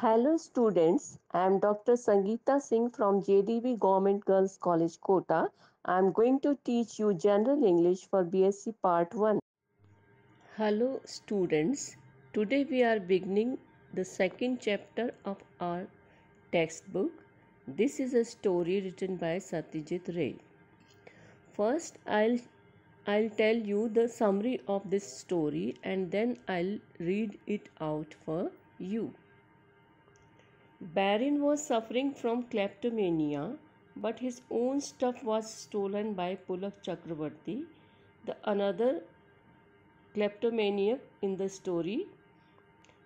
Hello students, I am Dr. Sangeeta Singh from JDB Government Girls College Kota. I am going to teach you General English for BSc Part 1. Hello students, today we are beginning the second chapter of our textbook. This is a story written by Satyajit Ray. First, I'll tell you the summary of this story and then I'll read it out for you. Barin was suffering from kleptomania, but his own stuff was stolen by Pulak Chakravarti, the another kleptomaniac in the story,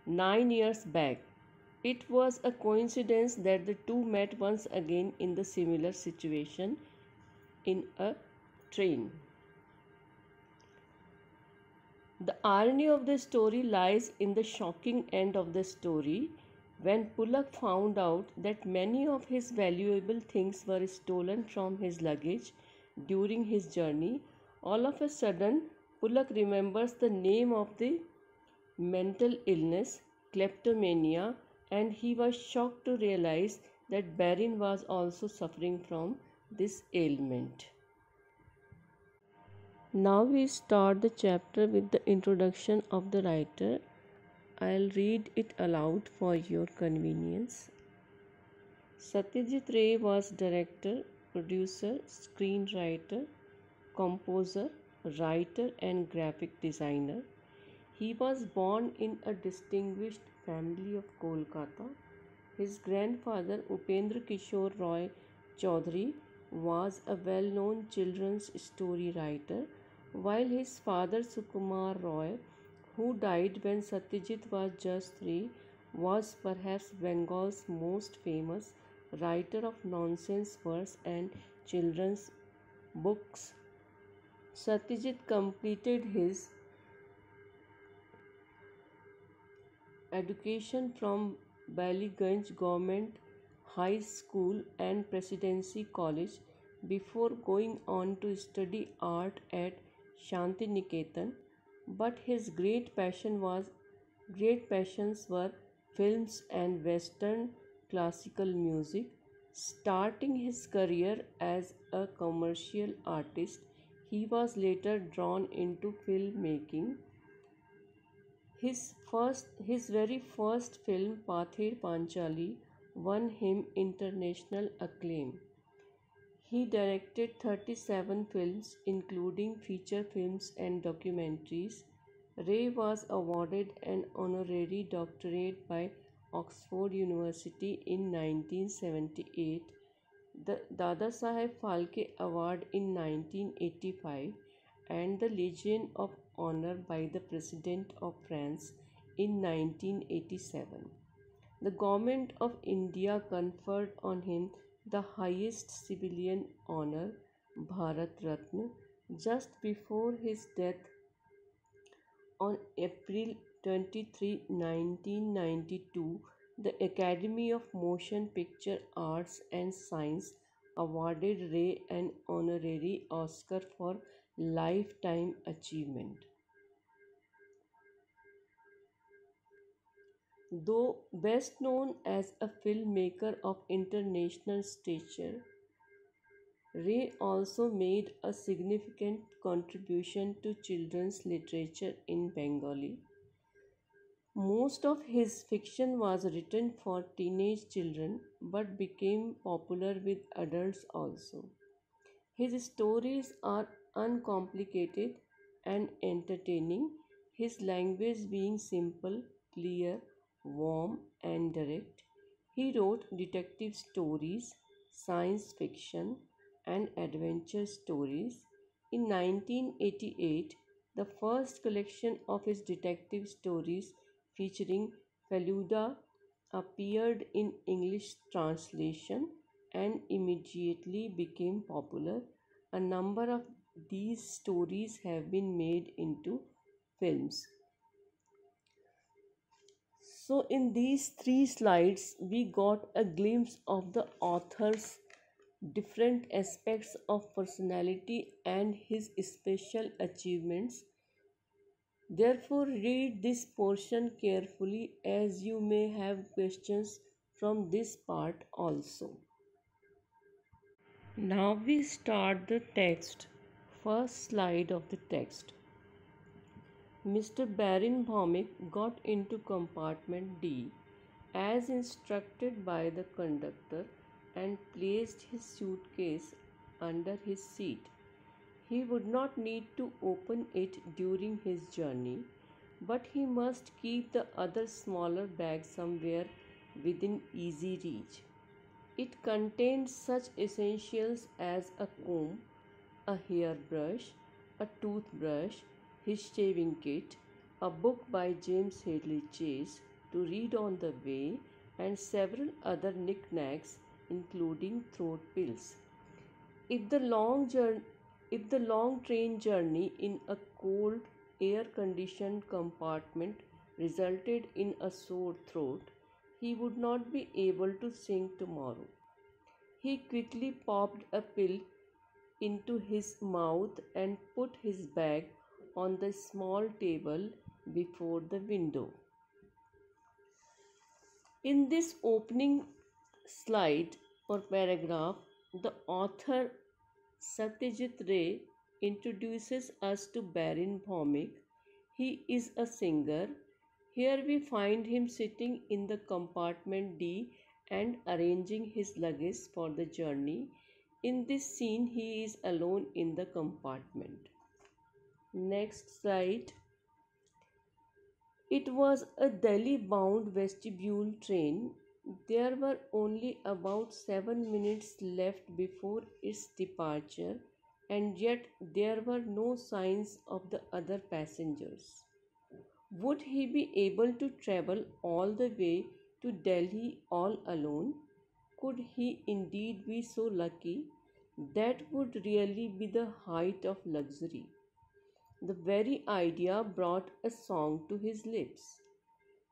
9 years back. It was a coincidence that the two met once again in the similar situation in a train. The irony of the story lies in the shocking end of the story when Pulak found out that many of his valuable things were stolen from his luggage during his journey. All of a sudden, Pulak remembers the name of the mental illness, kleptomania, and he was shocked to realize that Barin was also suffering from this ailment. Now we start the chapter with the introduction of the writer. I'll read it aloud for your convenience. Satyajit Ray was director, producer, screenwriter, composer, writer, and graphic designer. He was born in a distinguished family of Kolkata. His grandfather, Upendra Kishore Roy Chaudhary, was a well known children's story writer, while his father, Sukumar Roy, who died when Satyajit was just 3, was perhaps Bengal's most famous writer of nonsense verse and children's books. Satyajit completed his education from Ballygunge Government High School and Presidency College before going on to study art at Shantiniketan, but his great passions were films and western classical music. Starting his career as a commercial artist, he was later drawn into filmmaking. His very first film, Pather Panchali, won him international acclaim. He directed 37 films, including feature films and documentaries. Ray was awarded an honorary doctorate by Oxford University in 1978, the Dadasaheb Phalke Award in 1985, and the Legion of Honor by the President of France in 1987. The Government of India conferred on him the highest civilian honor, Bharat Ratna, just before his death on April 23, 1992. The Academy of Motion Picture Arts and Science awarded Ray an honorary Oscar for lifetime achievement. Though best known as a filmmaker of international stature, Ray also made a significant contribution to children's literature in Bengali. Most of his fiction was written for teenage children but became popular with adults also. His stories are uncomplicated and entertaining, his language being simple, clear, warm, and direct. He wrote detective stories, science fiction, and adventure stories. In 1988, the first collection of his detective stories featuring Feluda appeared in English translation and immediately became popular. A number of these stories have been made into films. So, in these three slides, we got a glimpse of the author's different aspects of personality and his special achievements. Therefore, read this portion carefully as you may have questions from this part also. Now we start the text. First slide of the text. Mr. Baron Vomik got into compartment D as instructed by the conductor and placed his suitcase under his seat. He would not need to open it during his journey, but he must keep the other smaller bag somewhere within easy reach. It contained such essentials as a comb, a hairbrush, a toothbrush, his shaving kit, a book by James Hadley Chase to read on the way, and several other knickknacks, including throat pills. If the long journey, if the long train journey in a cold, air-conditioned compartment resulted in a sore throat, he would not be able to sing tomorrow. He quickly popped a pill into his mouth and put his bag on the small table before the window. In this opening slide or paragraph, the author Satyajit Ray introduces us to Baron Bhomik. He is a singer. Here we find him sitting in the compartment D and arranging his luggage for the journey. In this scene, he is alone in the compartment. Next slide. It was a Delhi bound vestibule train. There were only about 7 minutes left before its departure, and yet there were no signs of the other passengers. Would he be able to travel all the way to Delhi all alone? Could he indeed be so lucky? That would really be the height of luxury. The very idea brought a song to his lips.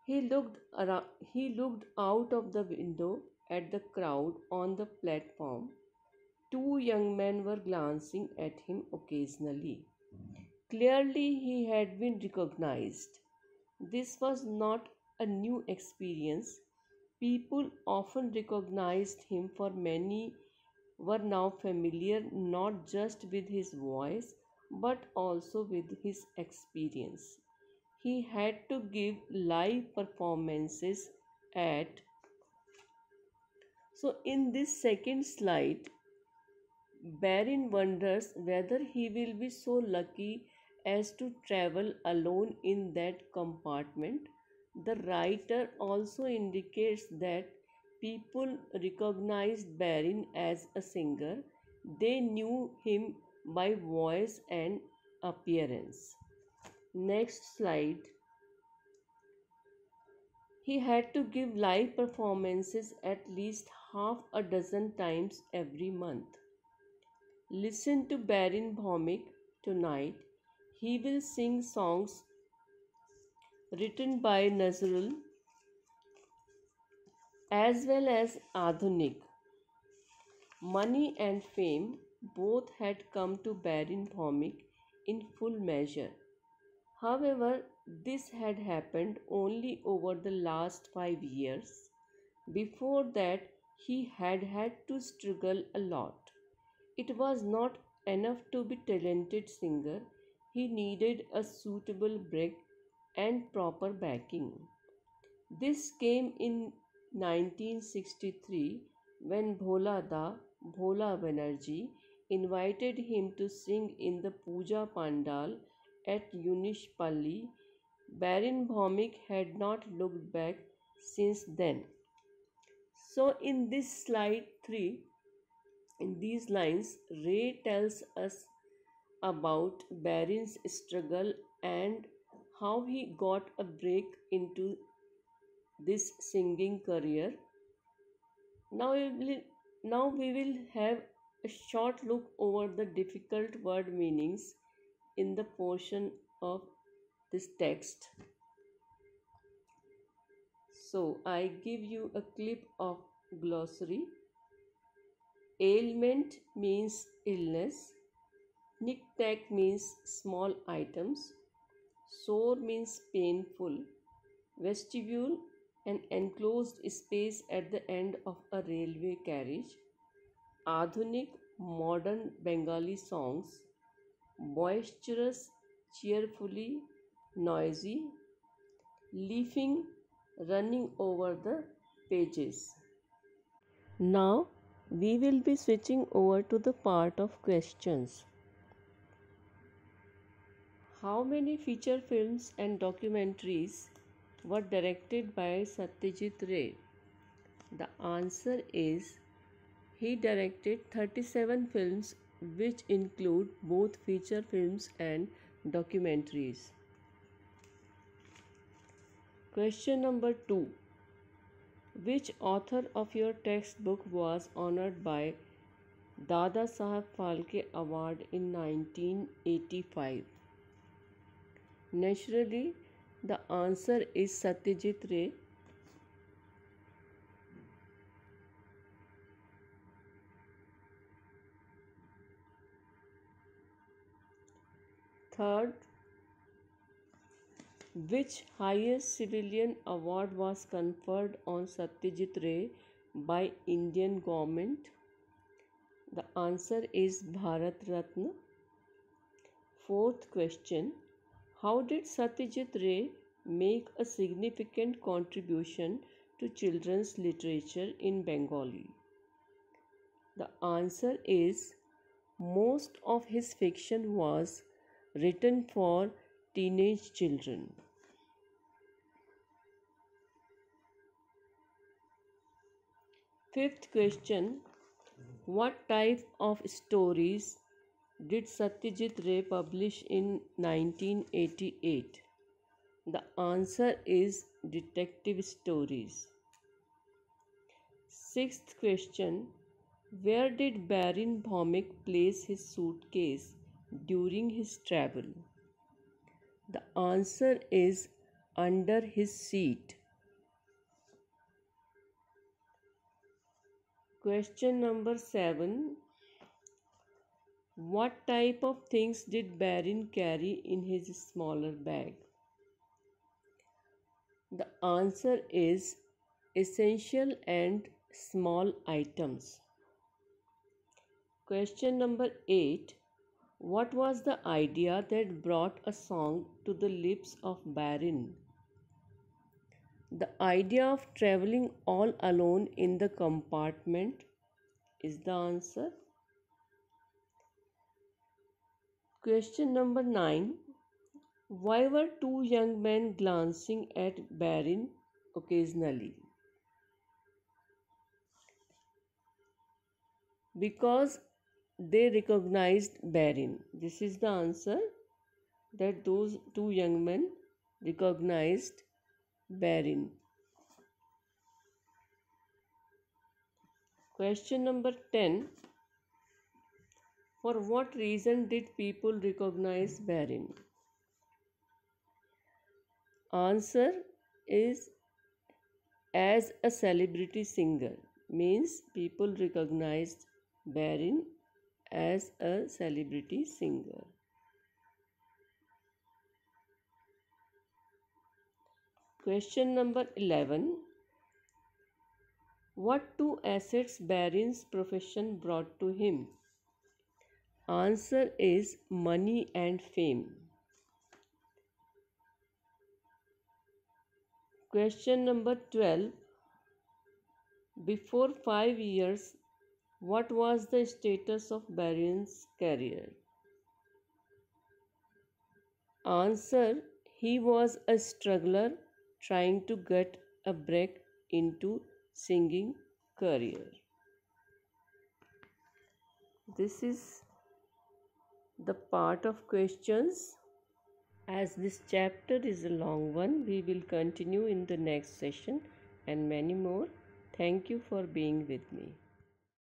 He looked out of the window at the crowd on the platform. Two young men were glancing at him occasionally. Clearly, he had been recognized. This was not a new experience. People often recognized him, for many were now familiar not just with his voice but also with his experience. He had to give live performances at. So, in this second slide, Barin wonders whether he will be so lucky as to travel alone in that compartment. The writer also indicates that people recognized Barin as a singer. They knew him by voice and appearance. Next slide. He had to give live performances at least half a dozen times every month. Listen to Baron Bhomik tonight. He will sing songs written by Nazrul as well as Adhunik. Money and fame both had come to Baron Bhomik in full measure. However, this had happened only over the last 5 years. Before that, he had had to struggle a lot. It was not enough to be talented singer. He needed a suitable break and proper backing. This came in 1963 when Bhola Da Bhola Banerjee invited him to sing in the Puja Pandal at Unishpalli. Baron Bhomik had not looked back since then. So, in this slide 3, in these lines, Ray tells us about Barin's struggle and how he got a break into this singing career. Now we will have a short look over the difficult word meanings in the portion of this text. So I give you a clip of glossary. Ailment means illness. Knick-knack means small items. Sore means painful. Vestibule, an enclosed space at the end of a railway carriage. Adhunik, modern Bengali songs. Boisterous, cheerfully noisy. Leafing, running over the pages. Now we will be switching over to the part of questions. How many feature films and documentaries were directed by Satyajit Ray? The answer is he directed 37 films, which include both feature films and documentaries. Question number 2. Which author of your textbook was honored by Dada Saheb Phalke Award in 1985? Naturally, the answer is Satyajit Ray. Third, which highest civilian award was conferred on Satyajit Ray by Indian government? The answer is Bharat Ratna. Fourth question, how did Satyajit Ray make a significant contribution to children's literature in Bengali? The answer is most of his fiction was written for teenage children. Fifth question, what type of stories did Satyajit Ray publish in 1988? The answer is detective stories. Sixth question, where did Baron Bhomik place his suitcase during his travel? The answer is under his seat. Question number 7. What type of things did Baron carry in his smaller bag? The answer is essential and small items. Question number 8. What was the idea that brought a song to the lips of Baron? The idea of traveling all alone in the compartment is the answer. Question number 9. Why were two young men glancing at Baron occasionally? Because they recognized Baron. This is the answer, that those two young men recognized Baron. Question number 10. For what reason did people recognize Baron? Answer is as a celebrity singer. Means people recognized Baron as a celebrity singer. Question number 11. What two assets Baron's profession brought to him? Answer is money and fame. Question number 12. Before 5 years, what was the status of Baron's career? Answer, he was a struggler trying to get a break into singing career. This is the part of questions. As this chapter is a long one, we will continue in the next session and many more. Thank you for being with me.